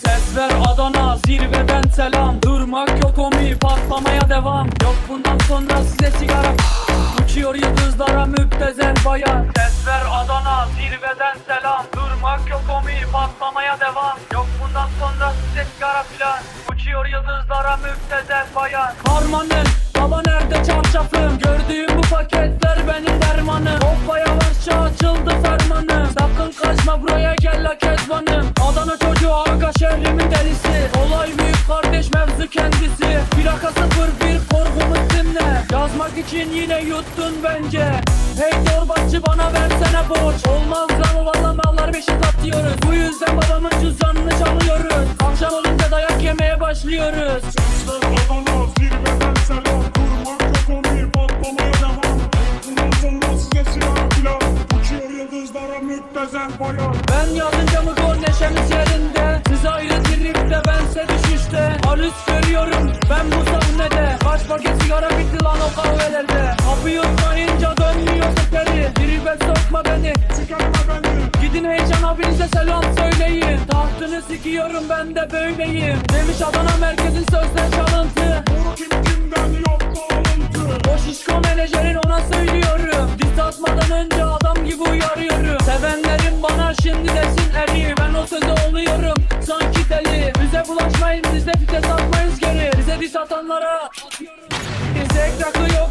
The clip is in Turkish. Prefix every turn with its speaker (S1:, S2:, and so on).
S1: Ses ver Adana, zirveden selam. Durmak yok omi, patlamaya devam. Yok bundan sonra size sigara. Uçuyor yıldızlara müptezel bayan. Ses ver Adana, zirveden selam. Durmak yok omi, patlamaya devam. Yok bundan sonra size sigara filan. Uçuyor yıldızlara müptezel bayan. Harmanın, baba nerede çarşafım? Gördüğüm bu paketler benim dermanım. Hoppa yavaşça açıldı fermanım. Sakın kaçma buraya gel la kezbanım. Adana çocuğu aga şehrimin delisi. Olay büyük kardeş mevzu kendisi. Plaka 01 korkumuz dinle. Yazmak için yine yuttun bence. Hey torbacı bana versene borç. Olmaz lan valla mallar beşe satıyoruz. Bu yüzden babamın cüzdanını çalıyoruz. Akşam olunca dayak yemeye başlıyoruz.
S2: Sesler Adana, zirveden selam. Durmak yok omi, patlamaya devam. Bundan sonra size silah filan. Uçuyor yıldızlara müptezel bayan.
S1: Ben yazınca mı gol neşemiz yerinde. Siz ayrı tripte bense düşüşte. Halüs görüyorum ben bu sahnede. Kaç paket sigara bitti lan o kahvelerde. Kapıyı yutmayınca dönmüyor tekeri. Tribe sokma beni,
S2: Çıkarma beni.
S1: gidin heyecan abinize selam söyleyin. Tahtını sikiyorum ben de böyleyim. Demiş Adana merkezin sözler çalıntı.
S2: Doğru kimden yaptı alıntı.
S1: O şişko menajerin ona söylüyorum. Diss atmadan önce adam gibi uyarıyorum. Sevenlerim bana şimdi desin eri. Ben o sözü oluyorum sanki deli. Bize bulaşmayın, biz de vites atmayız geri. Bize diss atanlara atıyorum. Bize rakı yok